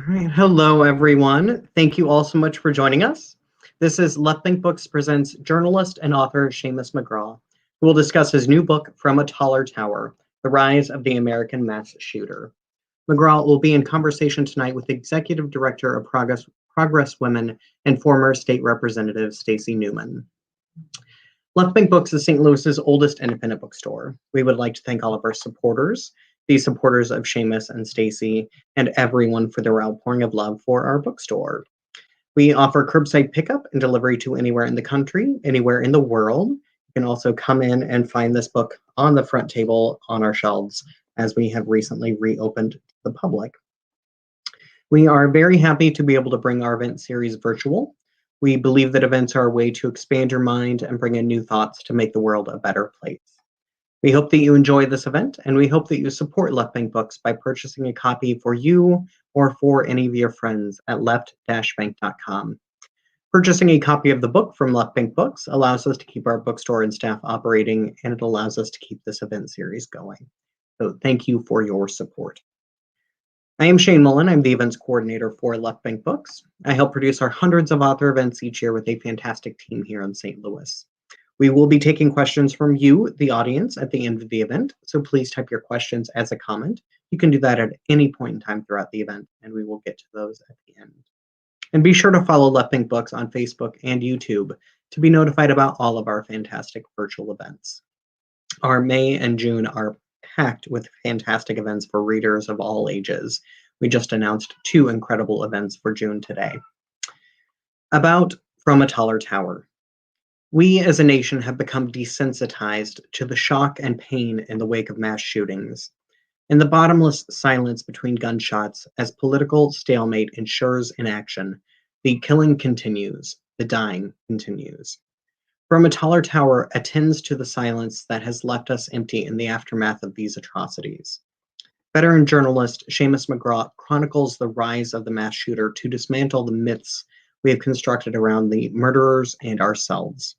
right. Hello, everyone. Thank you all so much for joining us. This is Left Bank Books presents journalist and author Seamus McGraw, who will discuss his new book, From a Taller Tower, The Rise of the American Mass Shooter. McGraw will be in conversation tonight with Executive Director of Progress Women and former State Representative Stacey Newman. Left Bank Books is St. Louis's oldest independent bookstore. We would like to thank all of our supporters, the supporters of Seamus and Stacey, and everyone for their outpouring of love for our bookstore. We offer curbside pickup and delivery to anywhere in the country, anywhere in the world. You can also come in and find this book on the front table on our shelves, as we have recently reopened to the public. We are very happy to be able to bring our event series virtual. We believe that events are a way to expand your mind and bring in new thoughts to make the world a better place. We hope that you enjoy this event, and we hope that you support Left Bank Books by purchasing a copy for you or for any of your friends at left-bank.com. Purchasing a copy of the book from Left Bank Books allows us to keep our bookstore and staff operating, and it allows us to keep this event series going. So thank you for your support. I am Shane Mullen. I'm the events coordinator for Left Bank Books. I help produce our hundreds of author events each year with a fantastic team here in St. Louis. We will be taking questions from you, the audience, at the end of the event, so please type your questions as a comment. You can do that at any point in time throughout the event, and we will get to those at the end. And be sure to follow Left Bank Books on Facebook and YouTube to be notified about all of our fantastic virtual events. Our May and June are packed with fantastic events for readers of all ages. We just announced 2 incredible events for June today. About From a Taller Tower. We as a nation have become desensitized to the shock and pain in the wake of mass shootings. In the bottomless silence between gunshots, as political stalemate ensures inaction, the killing continues, the dying continues. From a Taller Tower attends to the silence that has left us empty in the aftermath of these atrocities. Veteran journalist Seamus McGraw chronicles the rise of the mass shooter to dismantle the myths we have constructed around the murderers and ourselves.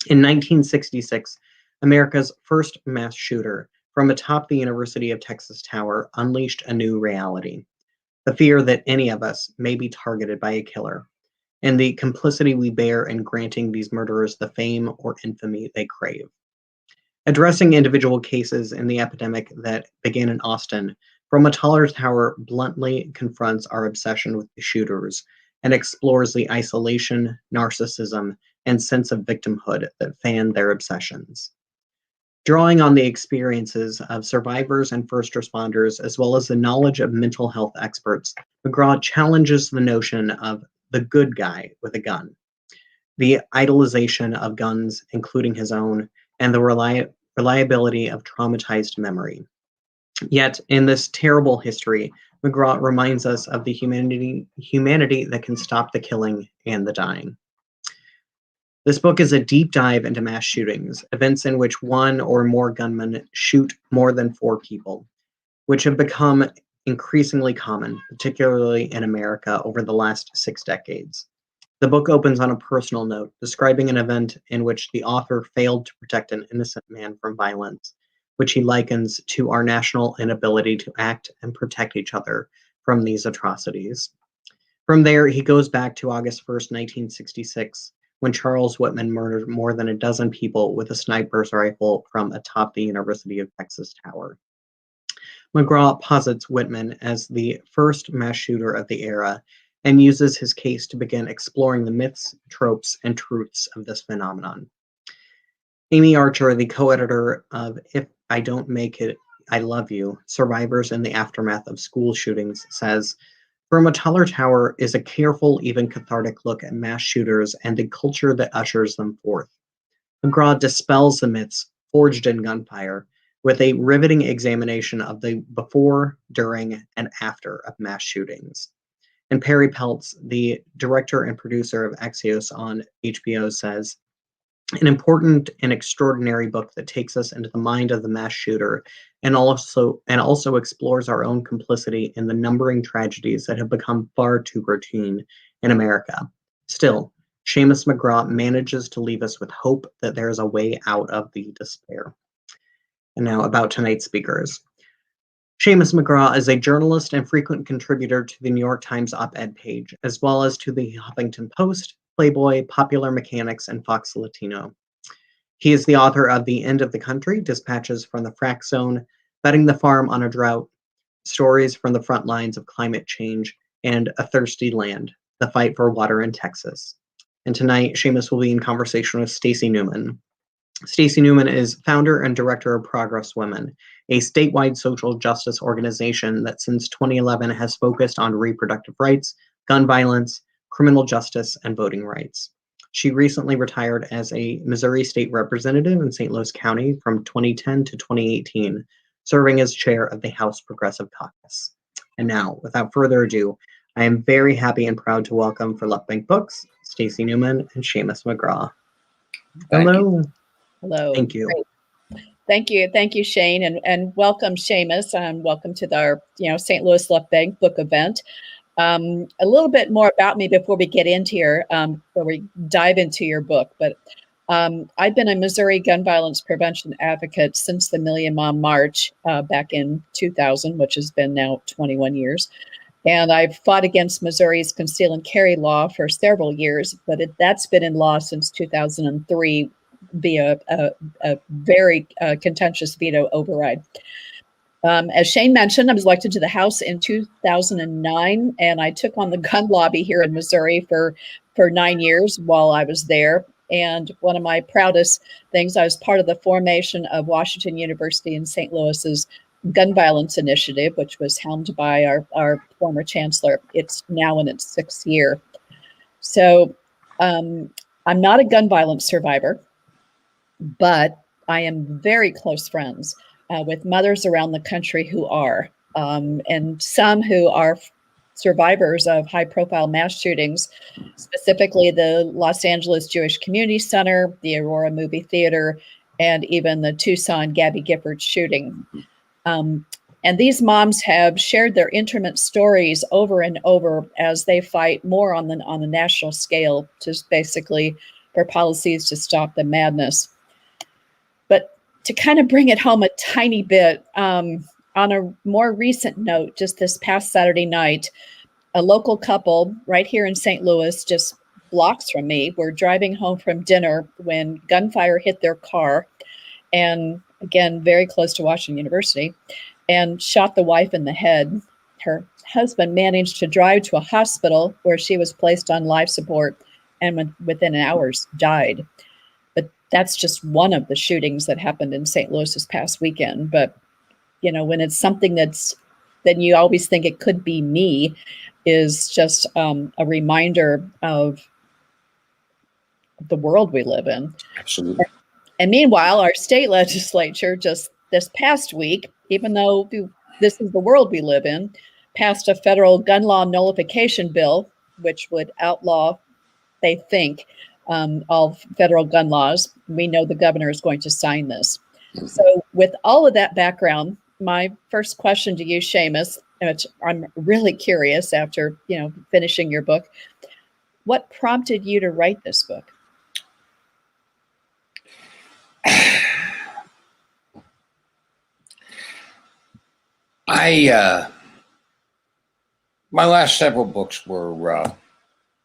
In 1966, America's first mass shooter from atop the University of Texas Tower unleashed a new reality, the fear that any of us may be targeted by a killer, and the complicity we bear in granting these murderers the fame or infamy they crave. Addressing individual cases in the epidemic that began in Austin, From a Taller Tower bluntly confronts our obsession with the shooters and explores the isolation, narcissism, and sense of victimhood that fan their obsessions. Drawing on the experiences of survivors and first responders, as well as the knowledge of mental health experts, McGraw challenges the notion of the good guy with a gun, the idolization of guns, including his own, and the reliability of traumatized memory. Yet, in this terrible history, McGraw reminds us of the humanity that can stop the killing and the dying. This book is a deep dive into mass shootings, events in which one or more gunmen shoot more than 4 people, which have become increasingly common, particularly in America over the last 6 decades. The book opens on a personal note, describing an event in which the author failed to protect an innocent man from violence, which he likens to our national inability to act and protect each other from these atrocities. From there, he goes back to August 1st, 1966, when Charles Whitman murdered more than a dozen people with a sniper's rifle from atop the University of Texas Tower. McGraw posits Whitman as the first mass shooter of the era and uses his case to begin exploring the myths, tropes, and truths of this phenomenon. Amy Archer, the co-editor of If I Don't Make It, I Love You, Survivors in the Aftermath of School Shootings, says, From a Taller Tower is a careful, even cathartic look at mass shooters and the culture that ushers them forth. McGraw dispels the myths forged in gunfire with a riveting examination of the before, during, and after of mass shootings. And Perry Peltz, the director and producer of Axios on HBO, says, an important and extraordinary book that takes us into the mind of the mass shooter and also explores our own complicity in the numbering tragedies that have become far too routine in America. Still, Seamus McGraw manages to leave us with hope that there is a way out of the despair. And now about tonight's speakers. Seamus McGraw is a journalist and frequent contributor to the New York Times op-ed page, as well as to the Huffington Post, Playboy, Popular Mechanics, and Fox Latino. He is the author of The End of the Country, Dispatches from the Frack Zone, Betting the Farm on a Drought, Stories from the Front Lines of Climate Change, and A Thirsty Land, The Fight for Water in Texas. And tonight, Seamus will be in conversation with Stacey Newman. Stacey Newman is founder and director of Progress Women, a statewide social justice organization that since 2011 has focused on reproductive rights, gun violence, criminal justice, and voting rights. She recently retired as a Missouri state representative in St. Louis County from 2010 to 2018, serving as chair of the House Progressive Caucus. And now, without further ado, I am very happy and proud to welcome for Left Bank Books, Stacey Newman and Seamus McGraw. Hello. Hello. Thank you. Great. Thank you, Shane, and welcome, Seamus, and welcome to our St. Louis Left Bank book event. A little bit more about me before we get into here, before we dive into your book. But I've been a Missouri gun violence prevention advocate since the Million Mom March back in 2000, which has been now 21 years. And I've fought against Missouri's conceal and carry law for several years, but that's been in law since 2003 via a very contentious veto override. As Shane mentioned, I was elected to the House in 2009, and I took on the gun lobby here in Missouri for 9 years while I was there. And one of my proudest things, I was part of the formation of Washington University in St. Louis's gun violence initiative, which was helmed by our former chancellor. It's now in its 6th year. So I'm not a gun violence survivor, but I am very close friends with mothers around the country who are, and some who are survivors of high-profile mass shootings, specifically the Los Angeles Jewish Community Center, the Aurora Movie Theater, and even the Tucson Gabby Giffords shooting. And these moms have shared their intimate stories over and over as they fight more on the national scale, just basically for policies to stop the madness. But to kind of bring it home a tiny bit, on a more recent note, just this past Saturday night, a local couple right here in St. Louis, just blocks from me, were driving home from dinner when gunfire hit their car, and again, very close to Washington University, and shot the wife in the head. Her husband managed to drive to a hospital where she was placed on life support and within hours died. But that's just one of the shootings that happened in St. Louis this past weekend. But, when it's something then you always think it could be me, is just a reminder of the world we live in. Absolutely. And meanwhile, our state legislature just this past week, even though this is the world we live in, passed a federal gun law nullification bill, which would outlaw, they think, all federal gun laws. We know the governor is going to sign this. So with all of that background, my first question to you, Seamus, which I'm really curious after, finishing your book, what prompted you to write this book? My last several books were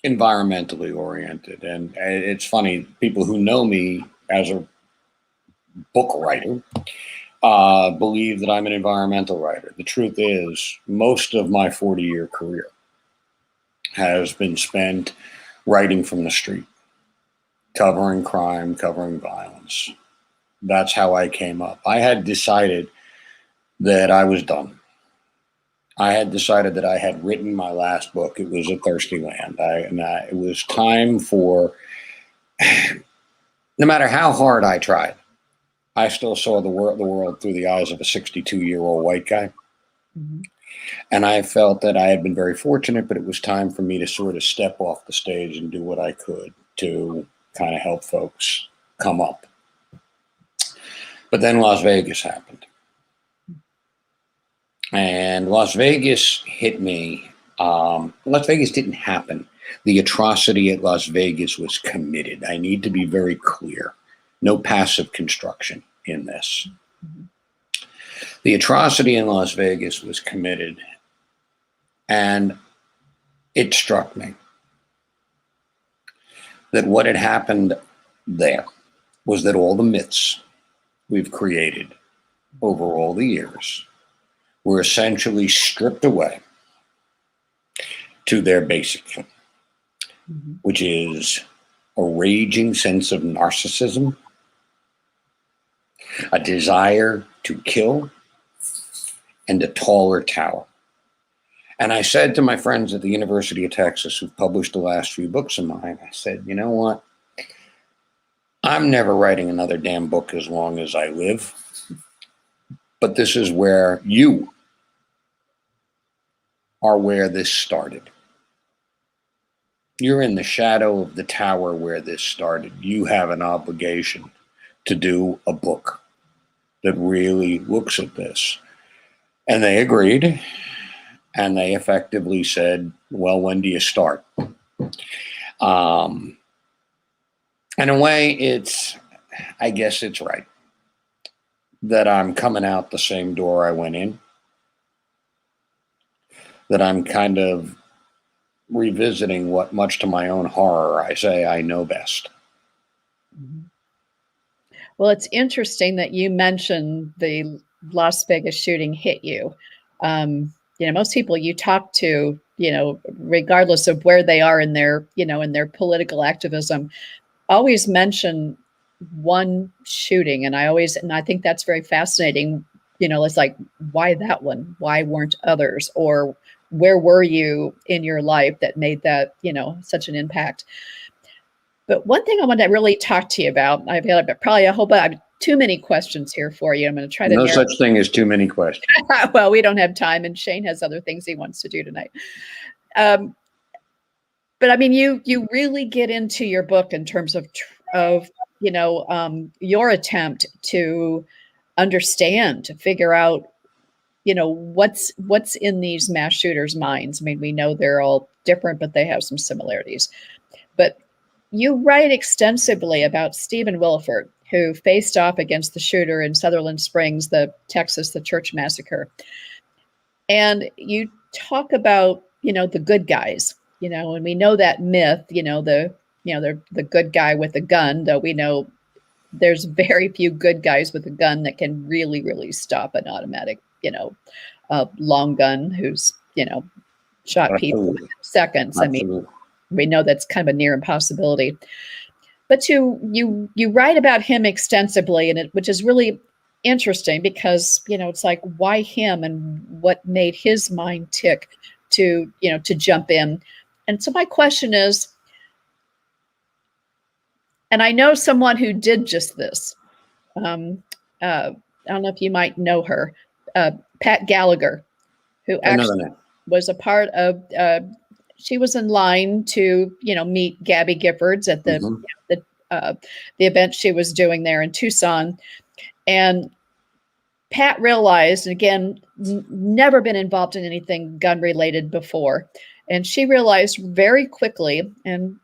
environmentally oriented, and it's funny, people who know me as a book writer believe that I'm an environmental writer. The truth is, most of my 40-year career has been spent writing from the street, covering crime, covering violence. That's how I came up. I had decided that I was done. I had decided that I had written my last book. It was A Thirsty Land. It was time for, no matter how hard I tried, I still saw the world through the eyes of a 62-year-old white guy. Mm-hmm. And I felt that I had been very fortunate, but it was time for me to sort of step off the stage and do what I could to kind of help folks come up. But then Las Vegas happened. And Las Vegas hit me. Las Vegas didn't happen. The atrocity at Las Vegas was committed. I need to be very clear. No passive construction in this. The atrocity in Las Vegas was committed, and it struck me that what had happened there was that all the myths we've created over all the years were essentially stripped away to their basic, which is a raging sense of narcissism, a desire to kill, and a taller tower. And I said to my friends at the University of Texas who've published the last few books of mine, I said, you know what? I'm never writing another damn book as long as I live. But this is where you are, where this started. You're in the shadow of the tower where this started. You have an obligation to do a book that really looks at this. And they agreed. And they effectively said, well, when do you start? In a way, I guess it's right that I'm coming out the same door I went in, that I'm kind of revisiting what, much to my own horror, I say I know best. Well, it's interesting that you mentioned the Las Vegas shooting hit you. Most people you talk to, regardless of where they are in their political activism, always mention one shooting. And I think that's very fascinating. It's like, why that one? Why weren't others? Or where were you in your life that made that, such an impact? But one thing I want to really talk to you about, I've got probably I have too many questions here for you. I'm going to try to. No such thing as too many questions. Well, we don't have time, and Shane has other things he wants to do tonight. But I mean, you really get into your book in terms of your attempt to understand, to figure out, what's in these mass shooters' minds. I mean, we know they're all different, but they have some similarities. But you write extensively about Stephen Willeford, who faced off against the shooter in Sutherland Springs, Texas, the church massacre. And you talk about, the good guys, and we know that myth, the good guy with a gun, though we know there's very few good guys with a gun that can really, really stop an automatic, long gun who's, shot people in seconds. Absolutely. I mean, we know that's kind of a near impossibility. But you write about him extensively, which is really interesting because, it's like, why him and what made his mind tick to jump in. And so my question is, and I know someone who did just this. I don't know if you might know her, Pat Gallagher, who actually was a part of, she was in line to, meet Gabby Giffords at the event she was doing there in Tucson. And Pat realized, and again, never been involved in anything gun related before. And she realized very quickly, and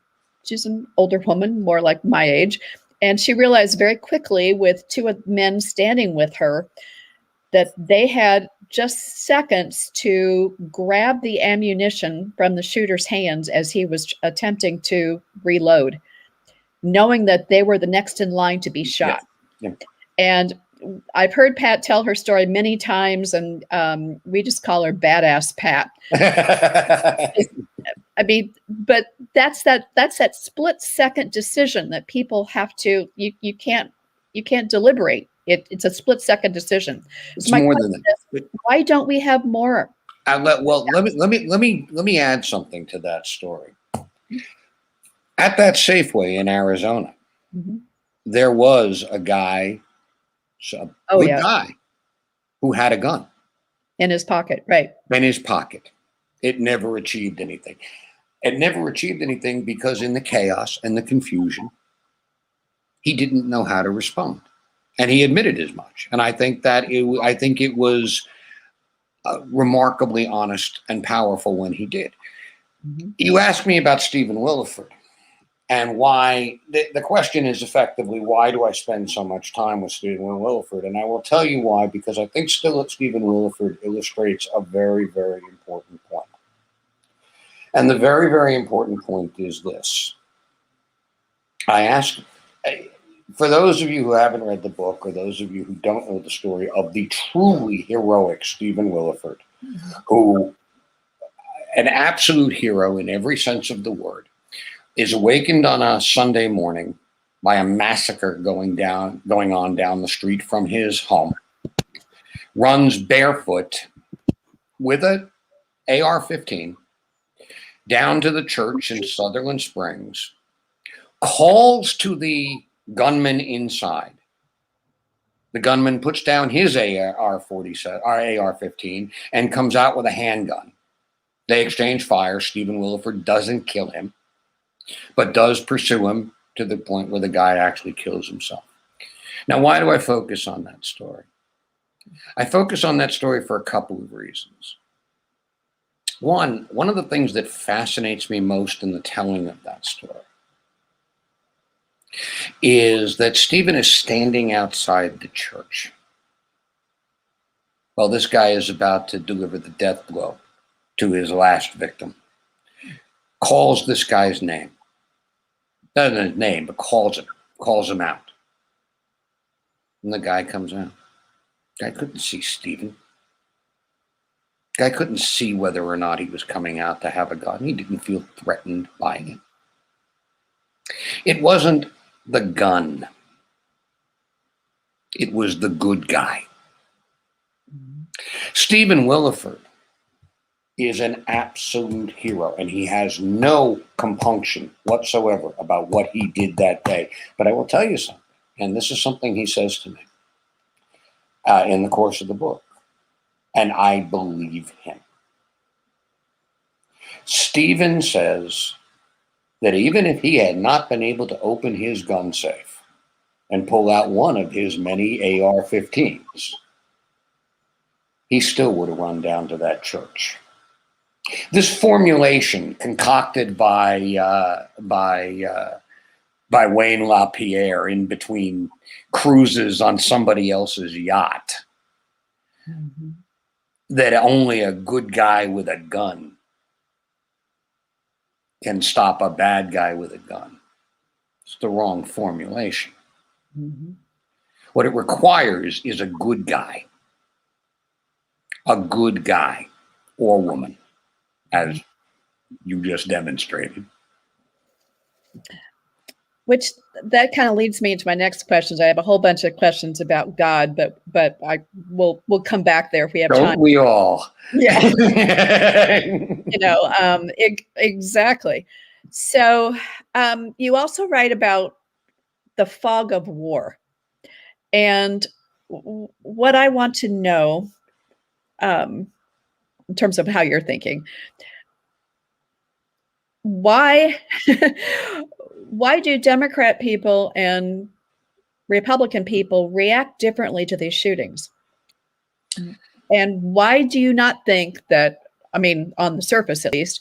she's an older woman, more like my age. And she realized very quickly with two men standing with her that they had just seconds to grab the ammunition from the shooter's hands as he was attempting to reload, knowing that they were the next in line to be shot. Yeah. And I've heard Pat tell her story many times, and we just call her Badass Pat. I mean, but that's that split second decision that people have to. You can't deliberate. It's a split second decision. It's more than that. Why don't we have more? Let me add something to that story. At that Safeway in Arizona, there was a guy, guy, who had a gun in his pocket, right? In his pocket. It never achieved anything. It never achieved anything because in the chaos and the confusion, he didn't know how to respond, and he admitted as much. And I think it was remarkably honest and powerful when he did. You asked me about Stephen Willeford, And why, the question is effectively, why do I spend so much time with Stephen Willeford? And I will tell you why, because I think still Stephen Willeford illustrates a very, very important point. And the very, very important point is this. I ask, for those of you who haven't read the book, or those of you who don't know the story of the truly heroic Stephen Willeford, who, an absolute hero in every sense of the word, is awakened on a Sunday morning by a massacre going on down the street from his home, runs barefoot with an AR-15 down to the church in Sutherland Springs, calls to the gunman inside. The gunman puts down his AR-15 and comes out with a handgun. They exchange fire. Stephen Willeford doesn't kill him, but does pursue him to the point where the guy actually kills himself. Now, why do I focus on that story? I focus on that story for a couple of reasons. One of the things that fascinates me most in the telling of that story is that Stephen is standing outside the church. Well, this guy is about to deliver the death blow to his last victim. Calls this guy's name. Not his name, but calls him out. And the guy comes out. Guy couldn't see Stephen. Guy couldn't see whether or not he was coming out to have a gun. He didn't feel threatened by him. It wasn't the gun. It was the good guy. Stephen Willeford is an absolute hero, and he has no compunction whatsoever about what he did that day. But I will tell you something, and this is something he says to me in the course of the book, and I believe him. Stephen says that even if he had not been able to open his gun safe and pull out one of his many AR-15s, he still would have run down to that church. This formulation concocted by Wayne LaPierre in between cruises on somebody else's yacht, that only a good guy with a gun can stop a bad guy with a gun. It's the wrong formulation. What it requires is a good guy or woman, as you just demonstrated. Which that kind of leads me into my next questions. I have a whole bunch of questions about God, but we'll come back there if we have time. Don't we all? Yeah. Exactly. So you also write about the fog of war. And what I want to know, in terms of how you're thinking, why do Democrat people and Republican people react differently to these shootings? And why do you not think that, I mean, on the surface at least,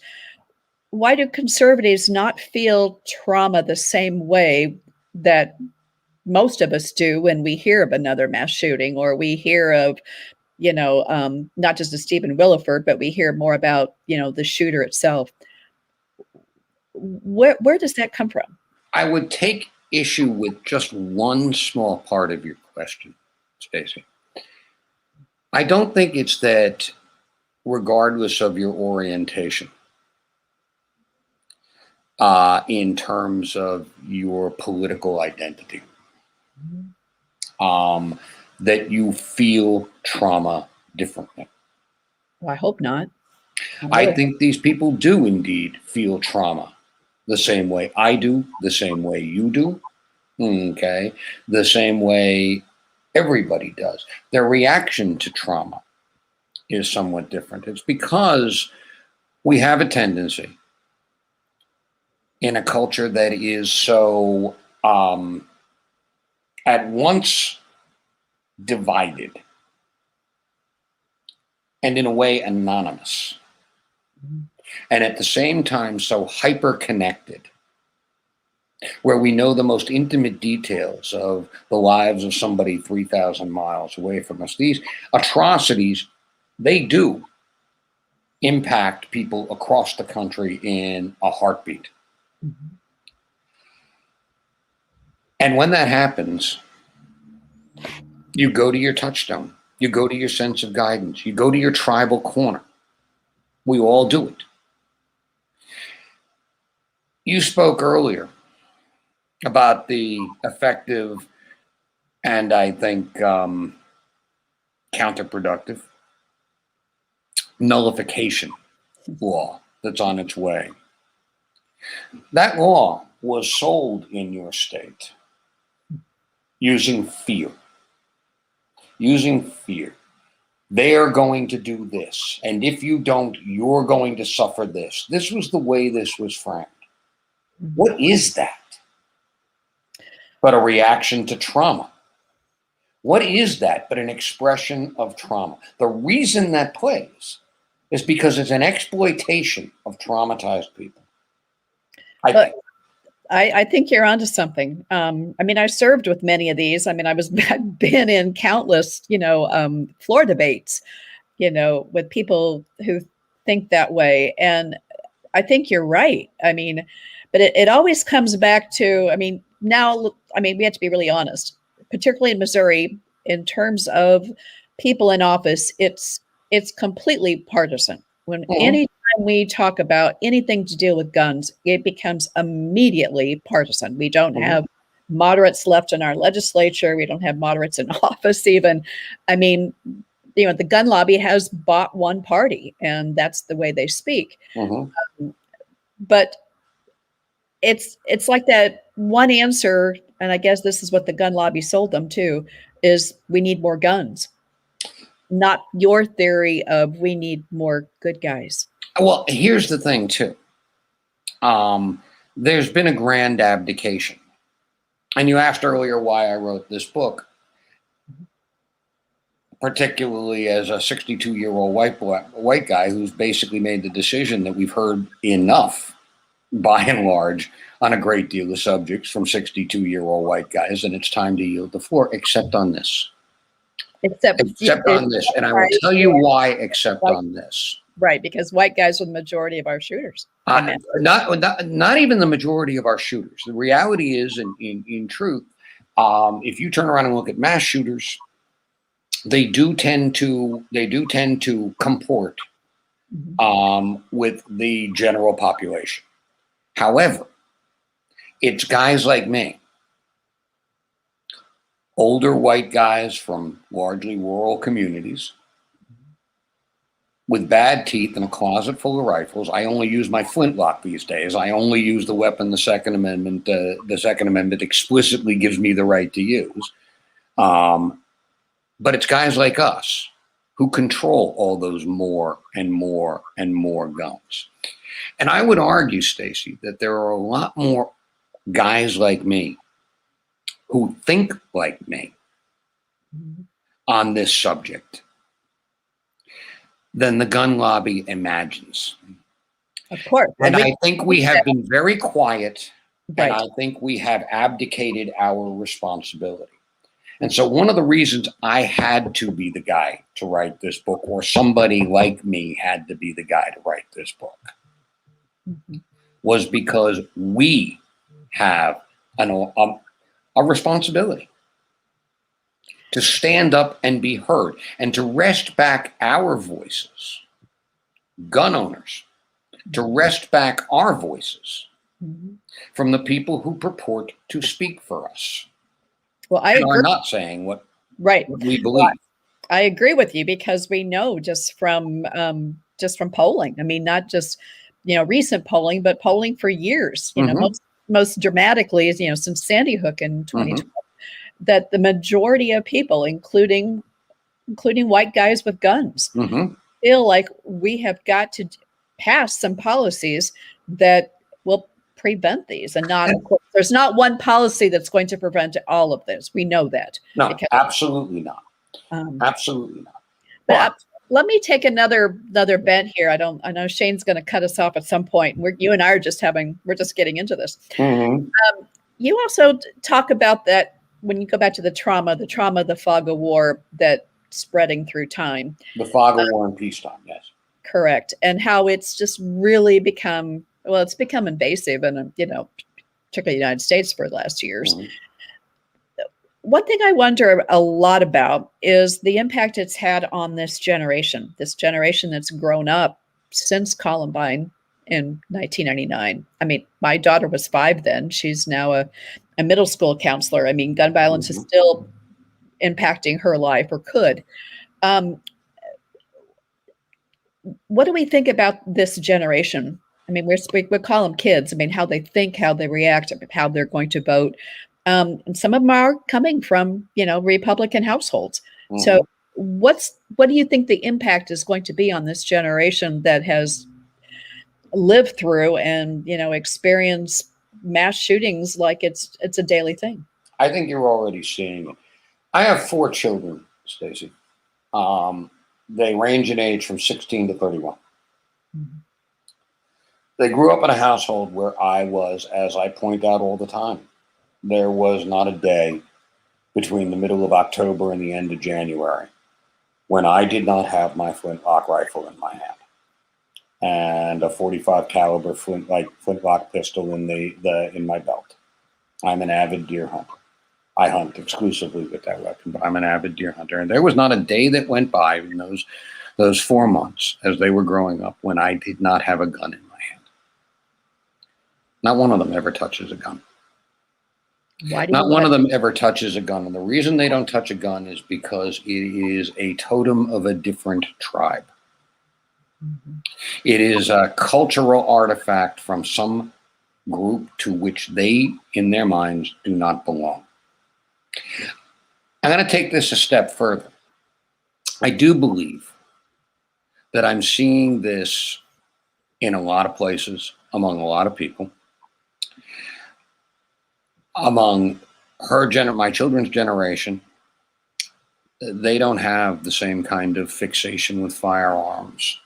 why do conservatives not feel trauma the same way that most of us do when we hear of another mass shooting, or we hear of, not just a Stephen Willeford, but we hear more about, the shooter itself? Where does that come from? I would take issue with just one small part of your question, Stacey. I don't think it's that, regardless of your orientation, in terms of your political identity, that you feel trauma differently. Well, I hope not. I think these people do indeed feel trauma the same way I do, the same way you do, okay, the same way everybody does. Their reaction to trauma is somewhat different. It's because we have a tendency in a culture that is so at once divided and in a way anonymous, and at the same time so hyper connected, where we know the most intimate details of the lives of somebody 3,000 miles away from us. These atrocities, they do impact people across the country in a heartbeat. Mhm. And when that happens, you go to your touchstone, you go to your sense of guidance, you go to your tribal corner. We all do it. You spoke earlier about the effective and I think counterproductive nullification law that's on its way. That law was sold in your state using fear. Using fear. They are going to do this. And if you don't, you're going to suffer this. This was the way this was framed. What is that but a reaction to trauma? What is that but an expression of trauma? The reason that plays is because it's an exploitation of traumatized people. I think you're onto something. I mean, I served with many of these. I mean, I've been in countless, floor debates, with people who think that way. And I think you're right. I mean, but it always comes back to, we have to be really honest, particularly in Missouri, in terms of people in office, it's completely partisan. When anytime we talk about anything to deal with guns, it becomes immediately partisan. We don't have moderates left in our legislature. We don't have moderates in office even. I mean, the gun lobby has bought one party, and that's the way they speak. But it's like that one answer, and I guess this is what the gun lobby sold them to, is we need more guns. Not your theory of we need more good guys. Well, here's the thing, too. There's been a grand abdication. And you asked earlier why I wrote this book, particularly as a 62-year-old white guy who's basically made the decision that we've heard enough, by and large, on a great deal of subjects from 62-year-old white guys, and it's time to yield the floor, except on this. Except on this. And I will tell you why, except on this. Right, because white guys are the majority of our shooters. Not even the majority of our shooters. The reality is, in truth, if you turn around and look at mass shooters, they do tend to comport with the general population. However, it's guys like me, older white guys from largely rural communities with bad teeth and a closet full of rifles. I only use my flintlock these days. I only use the weapon the Second Amendment explicitly gives me the right to use. But it's guys like us who control all those more and more and more guns. And I would argue, Stacey, that there are a lot more guys like me who think like me on this subject than the gun lobby imagines. Of course. And I think we have been very quiet, and I think we have abdicated our responsibility. And so one of the reasons I had to be the guy to write this book, or somebody like me had to be the guy to write this book, was because we have a responsibility to stand up and be heard and to wrest back our voices, gun owners, to wrest back our voices from the people who purport to speak for us. Well, I agree. Are not saying what we believe. Well, I agree with you, because we know just from polling. I mean, not just recent polling, but polling for years. Most dramatically, since Sandy Hook in 2012, that the majority of people, including white guys with guns, feel like we have got to pass some policies that will prevent these. And there's not one policy that's going to prevent all of this. We know that. No, absolutely not. Absolutely not. But let me take another bent here. I know Shane's going to cut us off at some point. You and I are we're just getting into this. Mm-hmm. You also talk about that when you go back to the trauma, the fog of war that spreading through time. The fog of war and peacetime, yes. Correct. And how it's just really become invasive and, particularly the United States for the last years. Mm-hmm. One thing I wonder a lot about is the impact it's had on this generation that's grown up since Columbine in 1999. I mean, my daughter was 5 then. She's now a middle school counselor. I mean, gun violence Mm-hmm. is still impacting her life, or could. What do we think about this generation? I mean, we call them kids. I mean, how they think, how they react, how they're going to vote. And some of them are coming from, Republican households. Mm-hmm. So what do you think the impact is going to be on this generation that has lived through and, experienced mass shootings like it's a daily thing? I think you're already seeing it. I have 4 children, Stacey. They range in age from 16 to 31. Mm-hmm. They grew up in a household where I was, as I point out all the time, there was not a day between the middle of October and the end of January when I did not have my flintlock rifle in my hand and a 45 caliber flintlock pistol in my belt. I'm an avid deer hunter. I hunt exclusively with that weapon, but I'm an avid deer hunter. And there was not a day that went by in those 4 months as they were growing up when I did not have a gun in my hand. Not one of them ever touches a gun. Not one of them ever touches a gun. And the reason they don't touch a gun is because it is a totem of a different tribe. Mm-hmm. It is a cultural artifact from some group to which they, in their minds, do not belong. I'm going to take this a step further. I do believe that I'm seeing this in a lot of places, among a lot of people. Among my children's generation, they don't have the same kind of fixation with firearms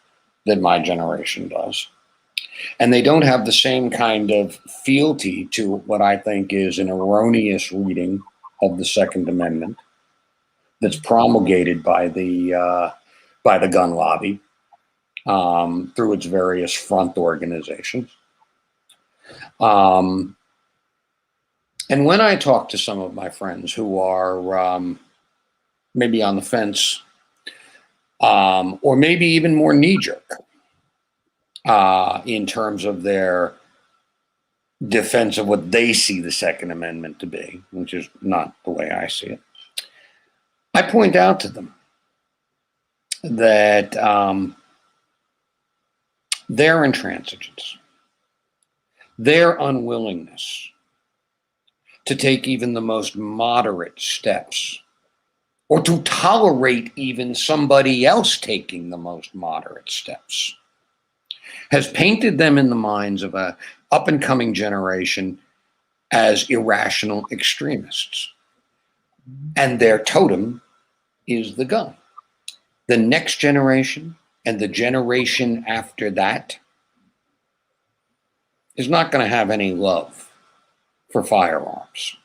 that my generation does. And they don't have the same kind of fealty to what I think is an erroneous reading of the Second Amendment that's promulgated by the gun lobby through its various front organizations. And when I talk to some of my friends who are maybe on the fence, or maybe even more knee-jerk in terms of their defense of what they see the Second Amendment to be, which is not the way I see it, I point out to them that their intransigence, their unwillingness to take even the most moderate steps, or to tolerate even somebody else taking the most moderate steps, has painted them in the minds of a up-and-coming generation as irrational extremists. And their totem is the gun. The next generation and the generation after that is not going to have any love for firearms.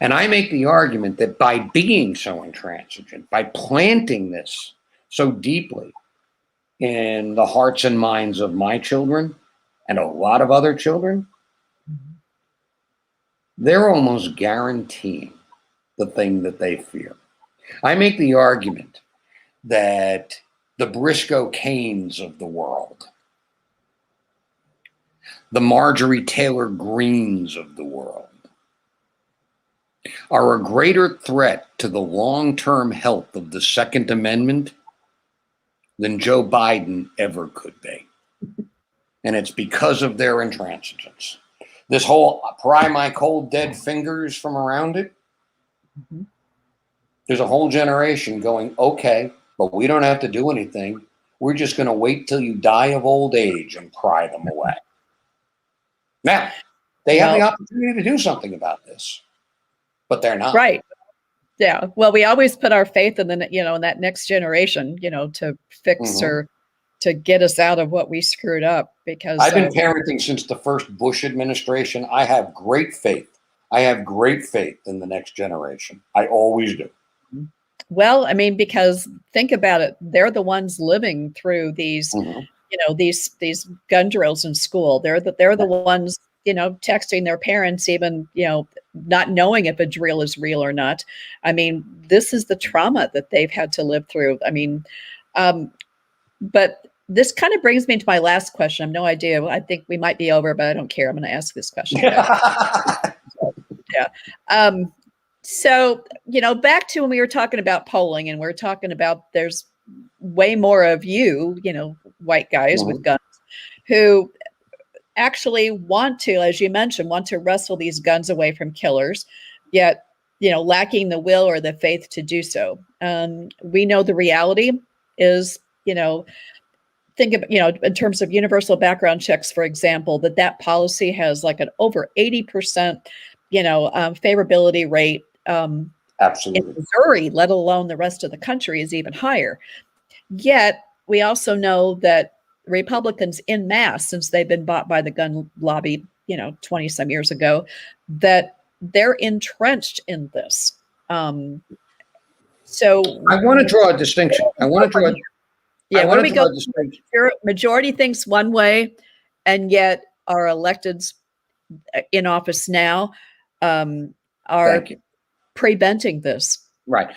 And I make the argument that by being so intransigent, by planting this so deeply in the hearts and minds of my children and a lot of other children, they're almost guaranteeing the thing that they fear. I make the argument that the Briscoe Caines of the world, the Marjorie Taylor Greens of the world, are a greater threat to the long-term health of the Second Amendment than Joe Biden ever could be. And it's because of their intransigence. This whole pry my cold dead fingers from around it, there's a whole generation going, okay, but we don't have to do anything. We're just going to wait till you die of old age and pry them away. Now, they have the opportunity to do something about this, but they're not. Right. Yeah. Well, we always put our faith in in that next generation, to fix or to get us out of what we screwed up. Because I've been parenting since the first Bush administration. I have great faith. I have great faith in the next generation. I always do. Well, I mean, because think about it, they're the ones living through these, these gun drills in school. They're the ones, texting their parents, even, not knowing if a drill is real or not. I mean, this is the trauma that they've had to live through. I mean, but this kind of brings me to my last question. I have no idea. I think we might be over, but I don't care. I'm going to ask this question. Yeah. So, back to when we were talking about polling, and we're talking about there's way more of you, white guys with guns who actually want to, as you mentioned, want to wrestle these guns away from killers, yet, lacking the will or the faith to do so. We know the reality is, think of, in terms of universal background checks, for example, that policy has like an over 80%, favorability rate. Absolutely. In Missouri, let alone the rest of the country, is even higher. Yet we also know that Republicans en masse, since they've been bought by the gun lobby, 20 some years ago, that they're entrenched in this. So I want to draw a distinction. where do we go? Majority thinks one way, and yet our electeds in office now are preventing this. Right.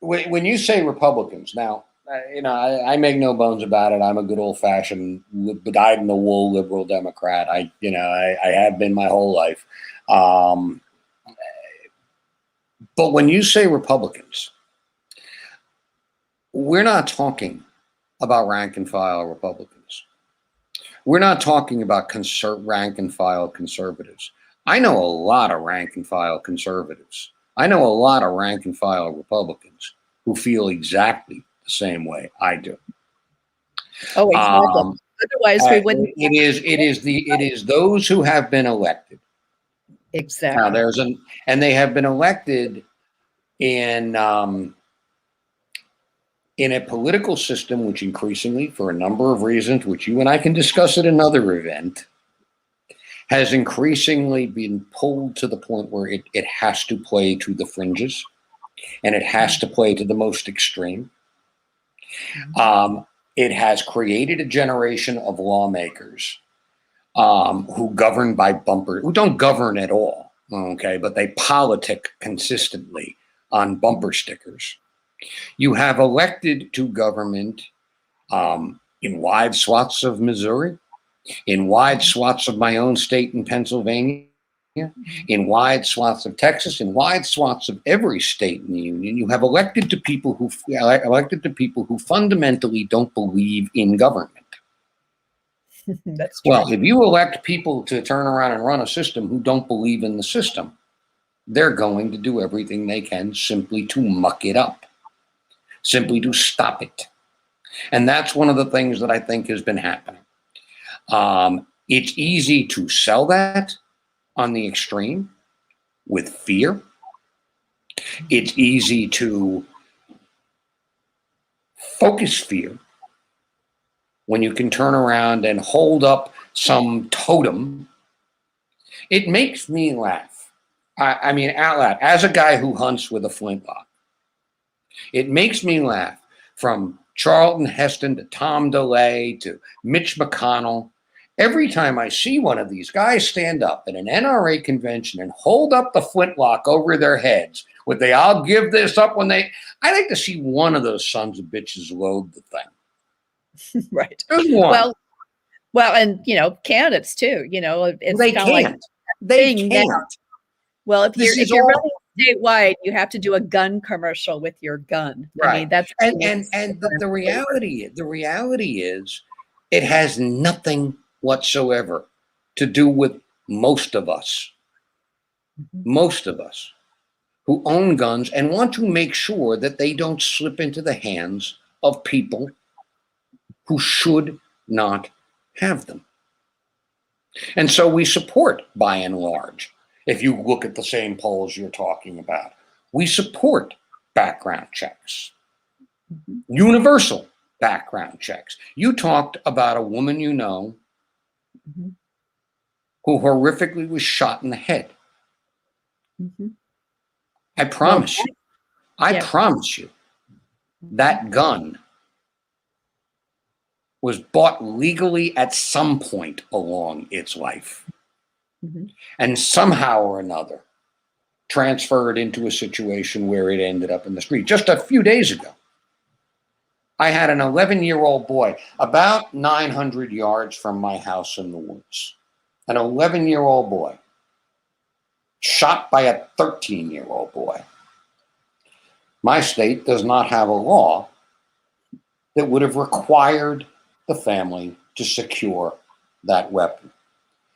When you say Republicans, now, I make no bones about it. I'm a good old-fashioned, dyed-in-the-wool liberal Democrat. I have been my whole life. But when you say Republicans, we're not talking about rank-and-file Republicans. We're not talking about rank-and-file conservatives. I know a lot of rank-and-file conservatives. I know a lot of rank-and-file Republicans who feel exactly the same way I do. Oh, exactly. Otherwise, we wouldn't. It is those who have been elected. Exactly. Now and they have been elected in a political system which increasingly, for a number of reasons, which you and I can discuss at another event, has increasingly been pulled to the point where it has to play to the fringes, and it has to play to the most extreme. It has created a generation of lawmakers who govern by bumper, who don't govern at all, okay, but they politic consistently on bumper stickers. You have elected to government in wide swaths of Missouri, in wide swaths of my own state in Pennsylvania, in wide swaths of Texas, in wide swaths of every state in the union. You have elected to people who fundamentally don't believe in government. That's true. Well, if you elect people to turn around and run a system who don't believe in the system, they're going to do everything they can simply to muck it up, simply to stop it. And that's one of the things that I think has been happening. It's easy to sell that on the extreme with fear. It's easy to focus fear when you can turn around and hold up some totem. It makes me laugh. I mean, out loud, as a guy who hunts with a flintlock, it makes me laugh, from Charlton Heston to Tom DeLay to Mitch McConnell. Every time I see one of these guys stand up at an NRA convention and hold up the flintlock over their heads with I'll give this up when I like to see one of those sons of bitches load the thing. Right. Just one. Well, and candidates too. It's they kind can't. of like They can't. Well, if This you're is really statewide, you have to do a gun commercial with your gun. Right. I mean, that's and the reality is it has nothing whatsoever to do with most of us who own guns and want to make sure that they don't slip into the hands of people who should not have them. And so we support, by and large, if you look at the same polls you're talking about, we support background checks, universal background checks. You talked about a woman you know who horrifically was shot in the head. I promise you, I promise you, that gun was bought legally at some point along its life, and somehow or another transferred into a situation where it ended up in the street. Just a few days ago, I had an 11-year-old boy about 900 yards from my house in the woods, an 11-year-old boy shot by a 13-year-old boy. My state does not have a law that would have required the family to secure that weapon.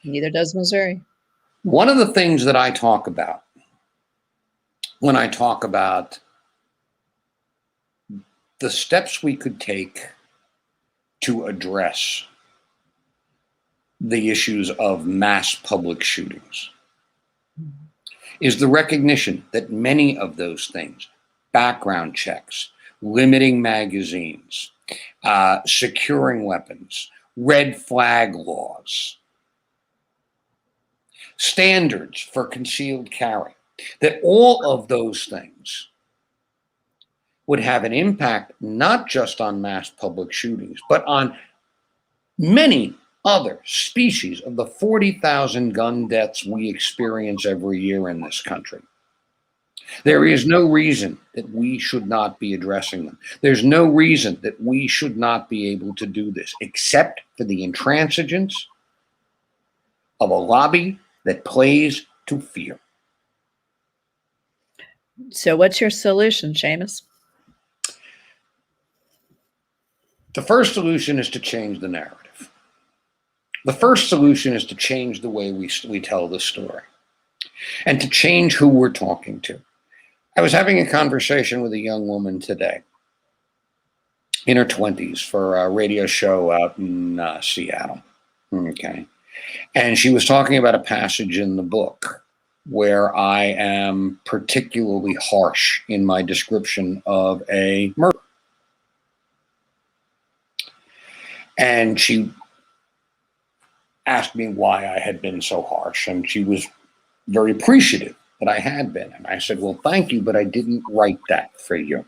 Neither does Missouri. One of the things that I talk about when I talk about the steps we could take to address the issues of mass public shootings is the recognition that many of those things, background checks, limiting magazines, securing weapons, red flag laws, standards for concealed carry, that all of those things would have an impact not just on mass public shootings, but on many other species of the 40,000 gun deaths we experience every year in this country. There is no reason that we should not be addressing them. There's no reason that we should not be able to do this, except for the intransigence of a lobby that plays to fear. So what's your solution, Seamus? The first solution is to change the narrative. The first solution is to change the way we tell the story and to change who we're talking to. I was having a conversation with a young woman today in her 20s for a radio show out in Seattle. Okay. And she was talking about a passage in the book where I am particularly harsh in my description of a murder. And she asked me why I had been so harsh, and she was very appreciative that I had been. And I said, well, thank you, but I didn't write that for you.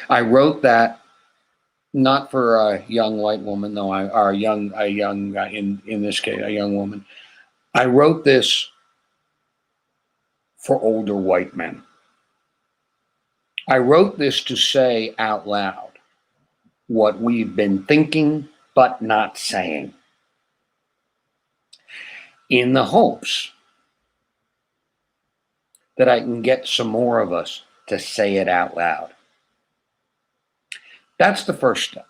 I wrote that not for a young white woman, though, in this case, a young woman. I wrote this for older white men. I wrote this to say out loud what we've been thinking but not saying, in the hopes that I can get some more of us to say it out loud. That's the first step.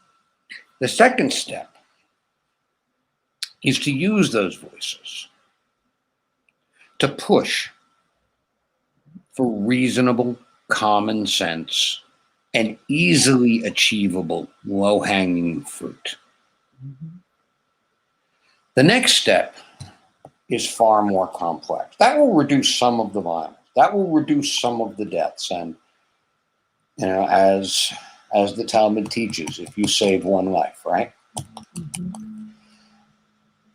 The second step is to use those voices to push for reasonable, common sense, and easily achievable low-hanging fruit. The next step is far more complex. That will reduce some of the violence. That will reduce some of the deaths. And, you know, as the Talmud teaches, if you save one life, right?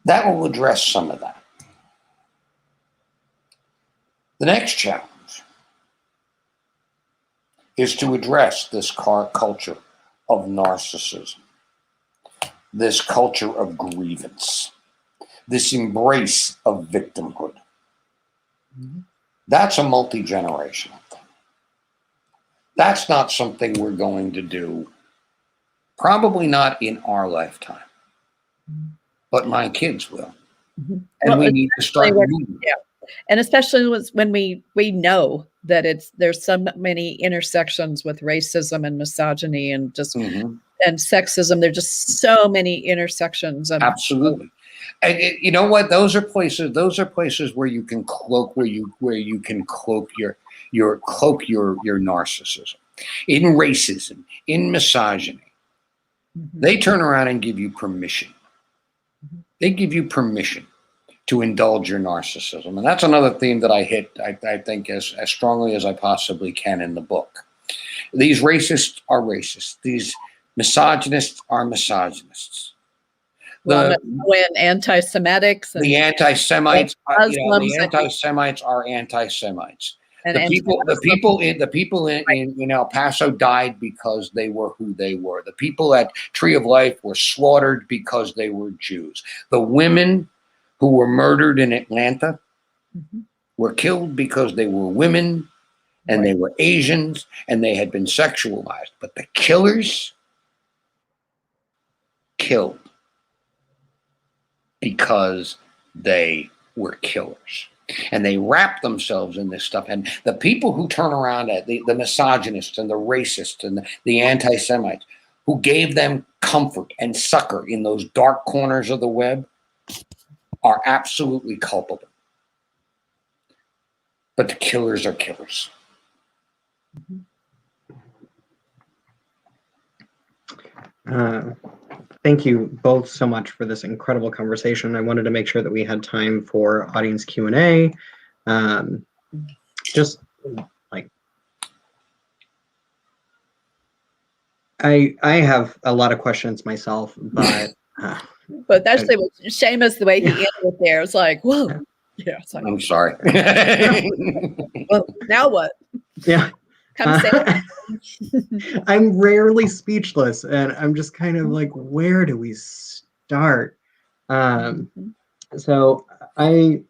That will address some of that. The next challenge is to address this culture of narcissism, this culture of grievance, this embrace of victimhood. That's a multi-generational thing. That's not something we're going to do, probably not in our lifetime, but my kids will. And we need to start moving. Yeah. And especially when we know that there's so many intersections with racism and misogyny and just and sexism. There's just so many intersections. Absolutely. And you know what? Those are places where you can cloak your narcissism. In racism, in misogyny, they turn around and give you permission. They give you permission to indulge your narcissism. And that's another theme that I hit, I think, as strongly as I possibly can in the book. These racists are racist. These misogynists are misogynists. When anti-Semitics and the anti-Semites, Muslims, the anti-Semites are anti-Semites. And The people in El Paso died because they were who they were. The people at Tree of Life were slaughtered because they were Jews. The women who were murdered in Atlanta were killed because they were women and they were Asians and they had been sexualized. But the killers killed because they were killers. And they wrap themselves in this stuff. And the people who turn around at the misogynists and the racists and the anti-Semites who gave them comfort and succor in those dark corners of the web are absolutely culpable. But the killers are killers. Thank you both so much for this incredible conversation. I wanted to make sure that we had time for audience Q&A. Just like, I have a lot of questions myself, but that's Seamus, the way he ended it there. It's like, whoa. Yeah, it's like, I'm sorry. well, now what? Yeah. Come say I'm rarely speechless, and I'm just kind of like, where do we start? So I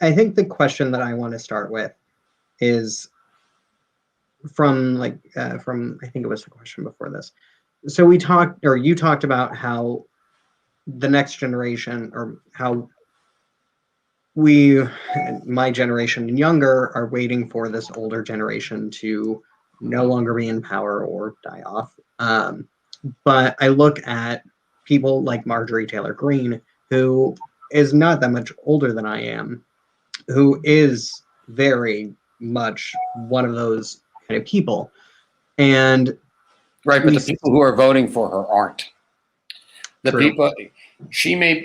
think the question that I want to start with is from I think it was the question before this. So you talked about how the next generation, or how my generation and younger, are waiting for this older generation to no longer be in power or die off. But I look at people like Marjorie Taylor Greene, who is not that much older than I am, who is very much one of those kind of people. And right, but the people who are voting for her aren't. The True. people. She may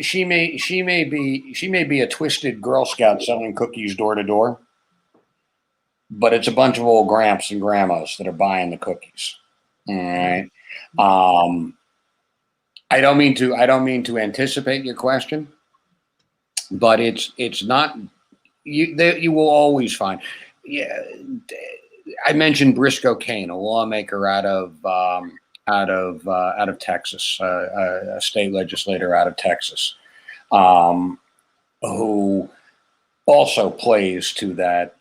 be a twisted Girl Scout selling cookies door to door, but it's a bunch of old gramps and grandmas that are buying the cookies. All right. I don't mean to anticipate your question, but it's not. You will always find. Yeah, I mentioned Briscoe Kane, a lawmaker out of Texas, a state legislator out of Texas, who also plays to that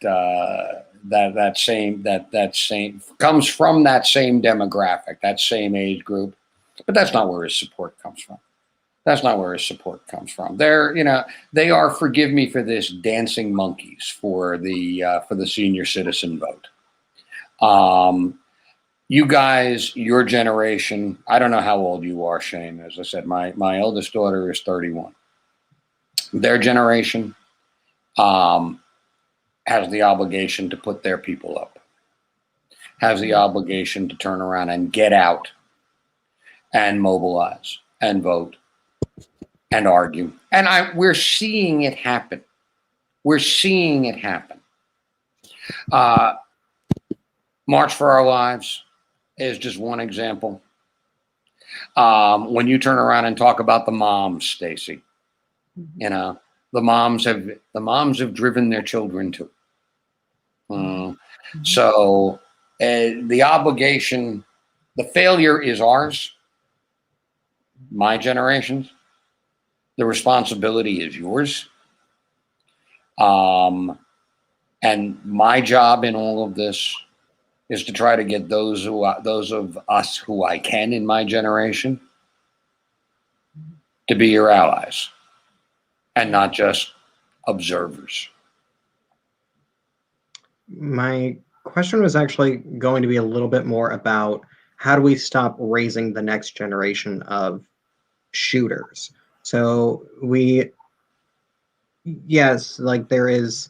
same comes from that same demographic, that same age group, but that's not where his support comes from. That's not where his support comes from. They are, forgive me for this, dancing monkeys for the senior citizen vote. You guys, your generation, I don't know how old you are, Shane. As I said, my eldest daughter is 31. Their generation has the obligation to put their people up, has the obligation to turn around and get out and mobilize and vote and argue. And we're seeing it happen. We're seeing it happen. March for Our Lives is just one example. When you turn around and talk about the moms, Stacey, the moms have driven their children to. So the obligation, the failure is ours, my generation's. The responsibility is yours. And my job in all of this is to try to get those of us who I can in my generation to be your allies and not just observers. My question was actually going to be a little bit more about how do we stop raising the next generation of shooters? So there is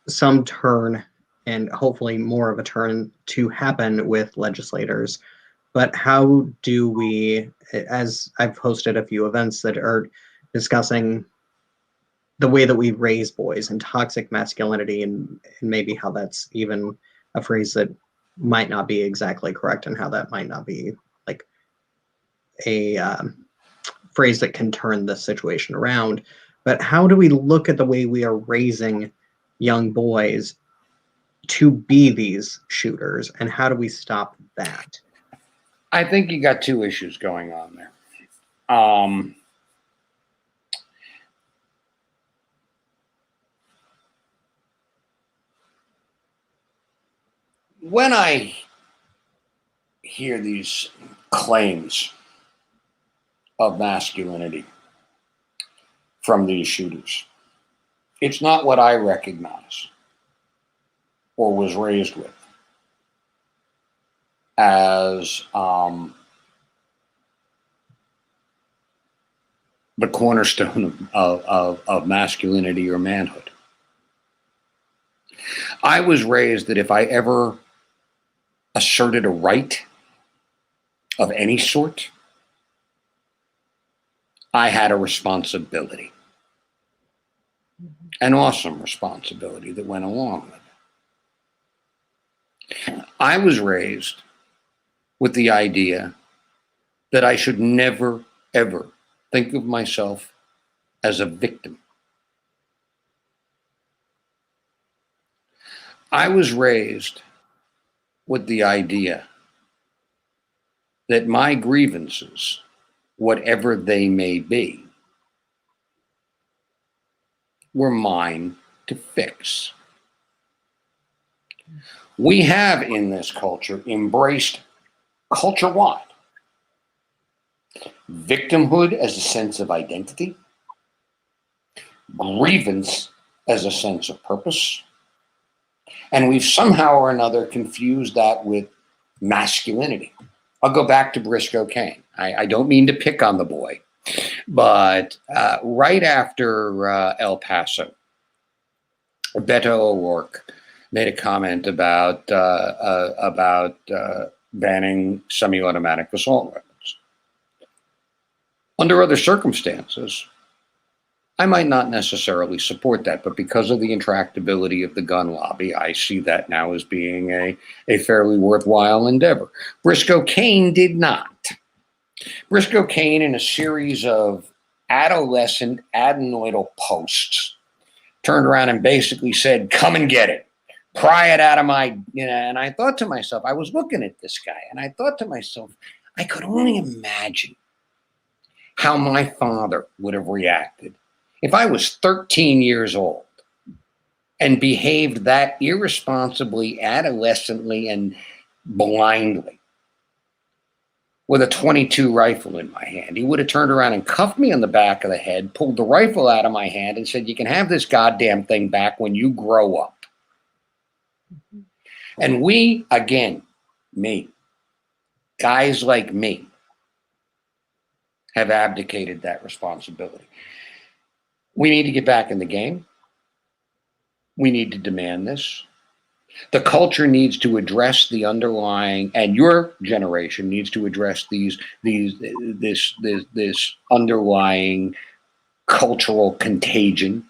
some turn, and hopefully more of a turn to happen with legislators. But how do we, as I've hosted a few events that are discussing the way that we raise boys and toxic masculinity, and maybe how that's even a phrase that might not be exactly correct, and how that might not be like a phrase that can turn the situation around. But how do we look at the way we are raising young boys to be these shooters, and how do we stop that? I think you got two issues going on there. When I hear these claims of masculinity from these shooters, it's not what I recognize or was raised with as the cornerstone of masculinity or manhood. I was raised that if I ever asserted a right of any sort, I had a responsibility, an awesome responsibility that went along with it. I was raised with the idea that I should never, ever think of myself as a victim. I was raised with the idea that my grievances, whatever they may be, were mine to fix. We have in this culture embraced culture-wide victimhood as a sense of identity, grievance as a sense of purpose, and we've somehow or another confused that with masculinity. I'll go back to Briscoe Cain. I don't mean to pick on the boy, but right after El Paso, Beto O'Rourke made a comment about banning semi-automatic assault weapons. Under other circumstances, I might not necessarily support that, but because of the intractability of the gun lobby, I see that now as being a fairly worthwhile endeavor. Briscoe Cain did not. Briscoe Cain, in a series of adolescent adenoidal posts, turned around and basically said, "Come and get it. Pry it out of my," and I thought to myself, I was looking at this guy, and I thought to myself, I could only imagine how my father would have reacted if I was 13 years old and behaved that irresponsibly, adolescently, and blindly with a .22 rifle in my hand. He would have turned around and cuffed me on the back of the head, pulled the rifle out of my hand, and said, "You can have this goddamn thing back when you grow up." Mm-hmm. And we, again, me, guys like me, have abdicated that responsibility. We need to get back in the game. We need to demand this. The culture needs to address the underlying, and your generation needs to address this underlying cultural contagion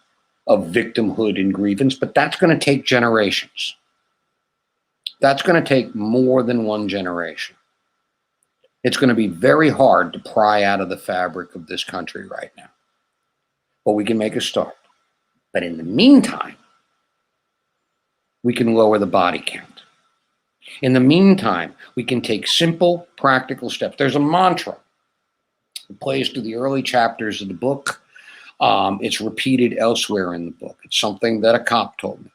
of victimhood and grievance. But that's going to take generations. That's going to take more than one generation. It's going to be very hard to pry out of the fabric of this country right now. But we can make a start. But in the meantime, we can lower the body count. In the meantime, we can take simple, practical steps. There's a mantra. It plays to the early chapters of the book. It's repeated elsewhere in the book. It's something that a cop told me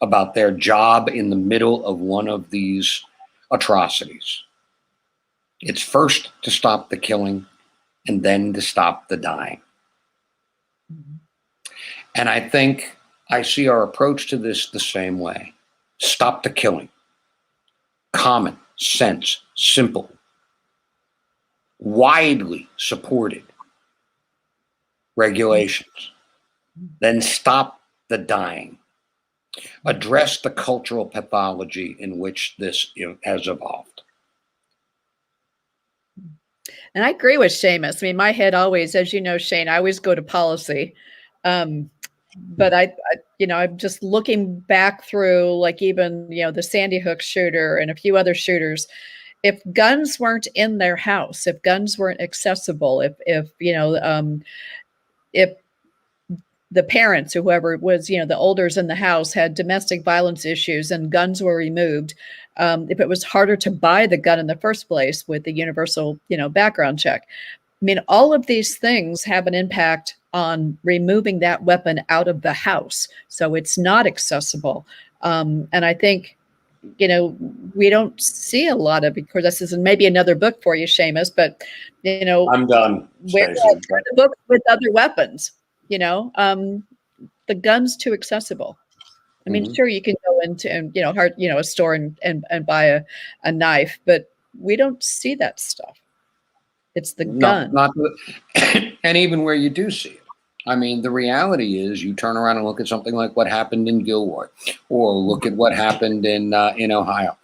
about their job in the middle of one of these atrocities. It's first to stop the killing and then to stop the dying. Mm-hmm. And I think I see our approach to this the same way. Stop the killing. Common sense, simple, widely supported regulations. Then stop the dying. Address the cultural pathology in which this has evolved. And I agree with Seamus. I mean, my head always, as you know, Shane, I always go to policy. but I'm just looking back through, like, even, the Sandy Hook shooter and a few other shooters. If guns weren't in their house, if guns weren't accessible, if the parents, or whoever it was, the elders in the house had domestic violence issues and guns were removed, if it was harder to buy the gun in the first place with the universal, background check. I mean, all of these things have an impact on removing that weapon out of the house, so it's not accessible. And I think, we don't see a lot of, because this is maybe another book for you, Seamus, but, I'm done. where are the books with other weapons? The gun's too accessible. I mean, sure, you can go into, a store and buy a knife, but we don't see that stuff. It's the gun. And even where you do see it. I mean, the reality is, you turn around and look at something like what happened in Gilroy, or look at what happened in Ohio.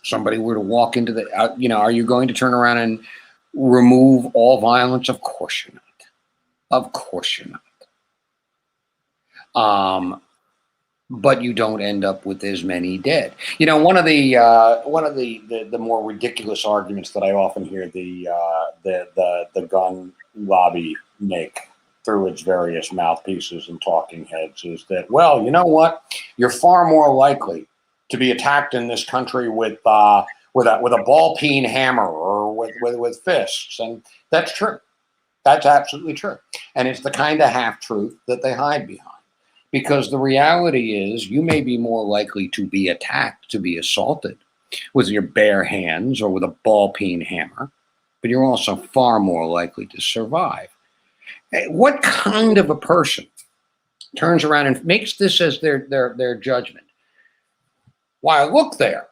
Somebody were to walk into the, are you going to turn around and remove all violence? Of course you're not. Of course you're not. But you don't end up with as many dead. One of the more ridiculous arguments that I often hear the gun lobby make through its various mouthpieces and talking heads is that, well, you know what? You're far more likely to be attacked in this country with a ball peen hammer or with fists, and that's true. That's absolutely true, and it's the kind of half truth that they hide behind. Because the reality is, you may be more likely to be attacked, to be assaulted with your bare hands or with a ball peen hammer, but you're also far more likely to survive. What kind of a person turns around and makes this as their judgment? Why, look there.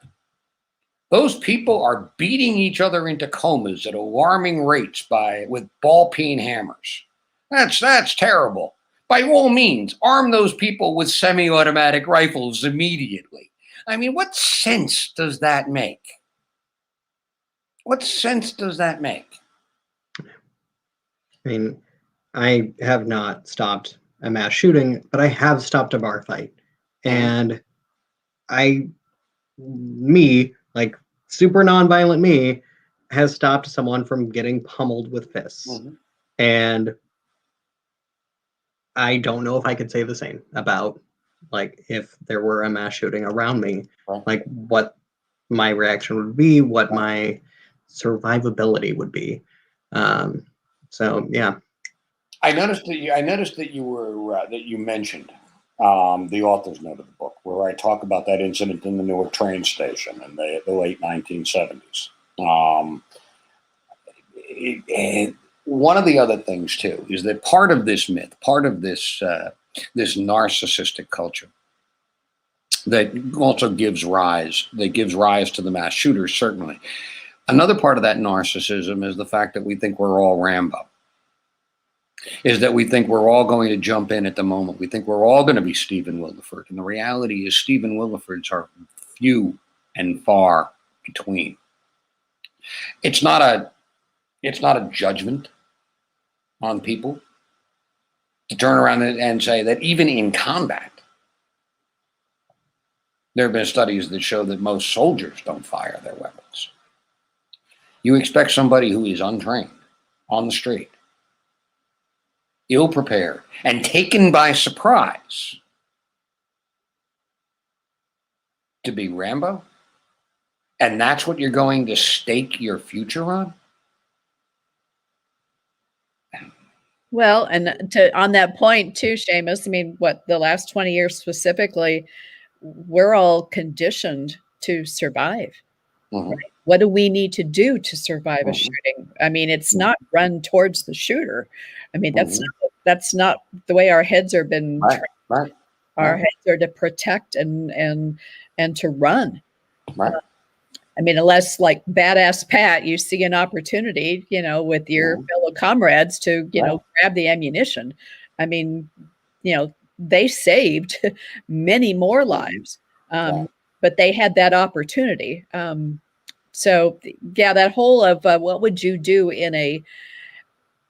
Those people are beating each other into comas at alarming rates with ball peen hammers. That's terrible. By all means, arm those people with semi-automatic rifles immediately. I mean, what sense does that make? What sense does that make? I mean, I have not stopped a mass shooting, but I have stopped a bar fight. And like super nonviolent me, has stopped someone from getting pummeled with fists. Mm-hmm. And I don't know if I could say the same about, like, if there were a mass shooting around me, right, like what my reaction would be, what my survivability would be. So yeah. I noticed that you mentioned the author's note of the book, where I talk about that incident in the Newark train station in the late 1970s. One of the other things too is that part of this myth, part of this narcissistic culture that also gives rise to the mass shooters, certainly. Another part of that narcissism is the fact that we think we're all Rambo. Is that we think we're all going to jump in at the moment. We think we're all going to be Stephen Willeford. And the reality is, Stephen Willefords are few and far between. It's not a judgment on people to turn around and say that even in combat, there have been studies that show that most soldiers don't fire their weapons. You expect somebody who is untrained on the street, ill-prepared, and taken by surprise to be Rambo? And that's what you're going to stake your future on? Well, and on that point too, Seamus, I mean, the last 20 years specifically, we're all conditioned to survive. Mm-hmm. Right? What do we need to do to survive a shooting? I mean, it's not run towards the shooter. I mean, that's not the way our heads are been trained. Right. Our heads are to protect and to run. Right. I mean, unless, like badass Pat, you see an opportunity, with your fellow comrades to, grab the ammunition. I mean, they saved many more lives, but they had that opportunity. So yeah, that whole of what would you do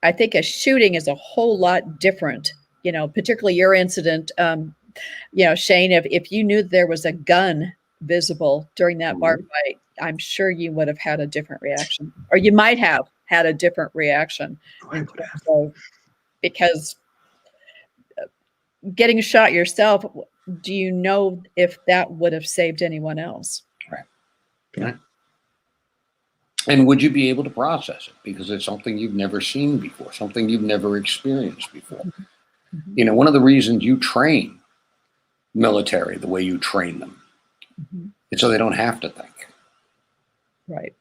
I think a shooting is a whole lot different particularly your incident, Shane, if you knew there was a gun visible during that bar fight, I'm sure you would have had a different reaction, or you might have had a different reaction. Because getting shot yourself, do you know if that would have saved anyone else? Right. Yeah. And would you be able to process it? Because it's something you've never seen before, something you've never experienced before. Mm-hmm. One of the reasons you train military the way you train them is so they don't have to think. Right.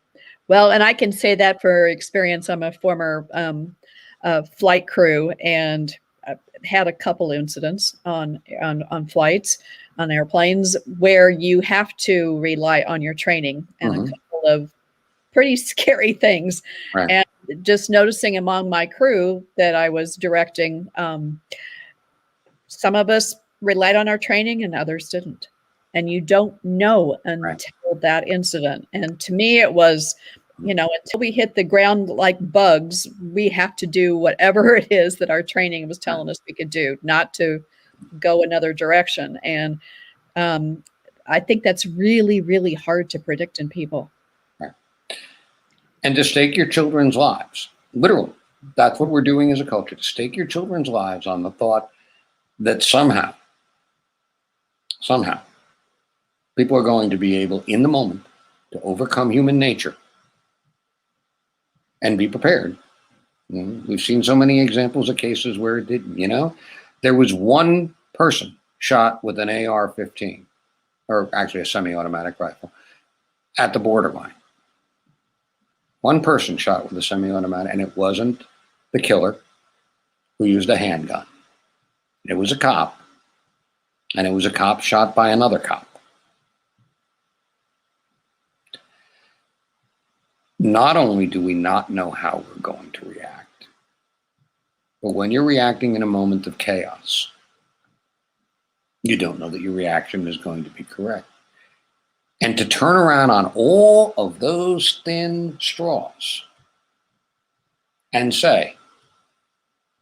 Well, and I can say that for experience. I'm a former flight crew, and I've had a couple incidents on flights, on airplanes, where you have to rely on your training, and a couple of pretty scary things. Right. And just noticing among my crew that I was directing, some of us relied on our training and others didn't. And you don't know until that incident. And to me, it was, until we hit the ground like bugs, we have to do whatever it is that our training was telling us we could do, not to go another direction. And I think that's really, really hard to predict in people. And to stake your children's lives, literally, that's what we're doing as a culture, to stake your children's lives on the thought that somehow, people are going to be able, in the moment, to overcome human nature and be prepared. We've seen so many examples of cases where it didn't, There was one person shot with an AR-15, or actually a semi-automatic rifle, at the borderline. One person shot with a semi-automatic, and it wasn't the killer who used a handgun. It was a cop, and it was a cop shot by another cop. Not only do we not know how we're going to react, but when you're reacting in a moment of chaos, you don't know that your reaction is going to be correct. And to turn around on all of those thin straws and say,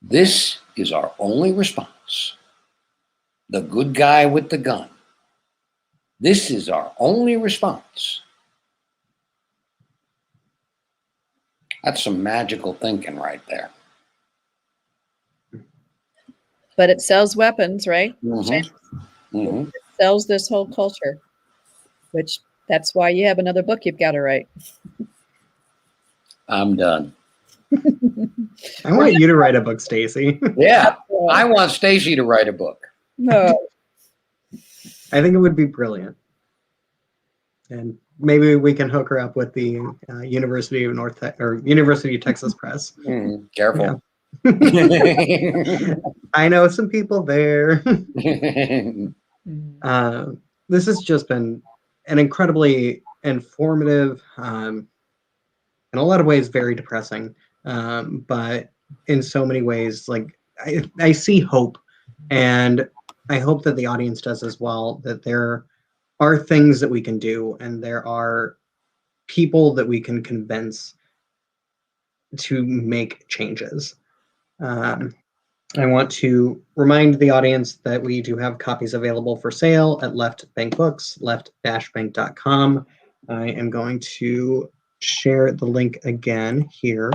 this is our only response. The good guy with the gun. This is our only response. That's some magical thinking right there. But it sells weapons, right? It sells this whole culture, which that's why you have another book you've got to write. I'm done. I want you to write a book, Stacey. Yeah, I want Stacey to write a book. No. I think it would be brilliant. And maybe we can hook her up with the University of Texas Press. Careful. Yeah. I know some people there. This has just been an incredibly informative, in a lot of ways, very depressing. But in so many ways, like I see hope, and I hope that the audience does as well, that there are things that we can do, and there are people that we can convince to make changes. I want to remind the audience that we do have copies available for sale at Left Bank Books, left-bank.com. I am going to share the link again here.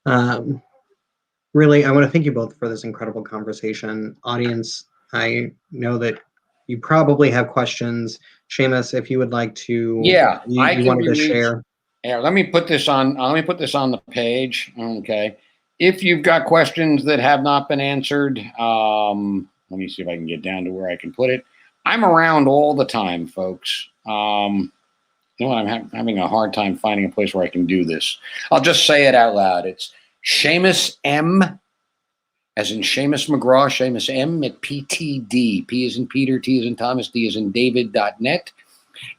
Really, I want to thank you both for this incredible conversation. Audience, I know that you probably have questions. Seamus, if you would like to, you wanted to share. Yeah, let me put this on the page. Okay. If you've got questions that have not been answered, let me see if I can get down to where I can put it. I'm around all the time, folks. I'm having a hard time finding a place where I can do this. I'll just say it out loud. It's Seamus M, as in Seamus McGraw, Seamus M at PTD. P as in Peter, T as in Thomas, D as in David.net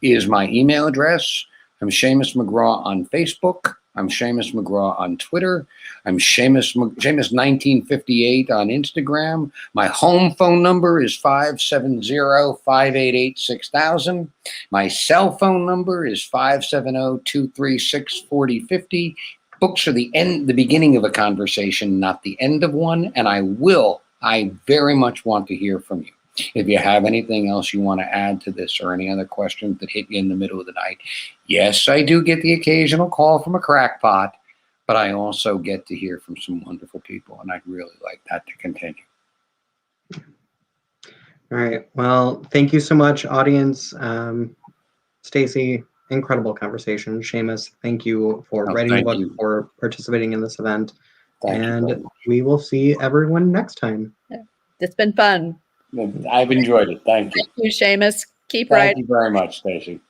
is my email address. I'm Seamus McGraw on Facebook. I'm Seamus McGraw on Twitter. I'm Seamus 1958 on Instagram. My home phone number is 570-588-6000. My cell phone number is 570-236-4050. Books are the beginning of a conversation, not the end of one. And I will I very much want to hear from you. If you have anything else you want to add to this or any other questions that hit you in the middle of the night, yes, I do get the occasional call from a crackpot, but I also get to hear from some wonderful people, and I'd really like that to continue. All right. Well, thank you so much, audience. Stacey, incredible conversation. Seamus, thank you for writing the book, for participating in this event. And we will see everyone next time. Yeah. It's been fun. I've enjoyed it. Thank you. Thank you, Seamus. Keep writing. Thank you very much, Stacey.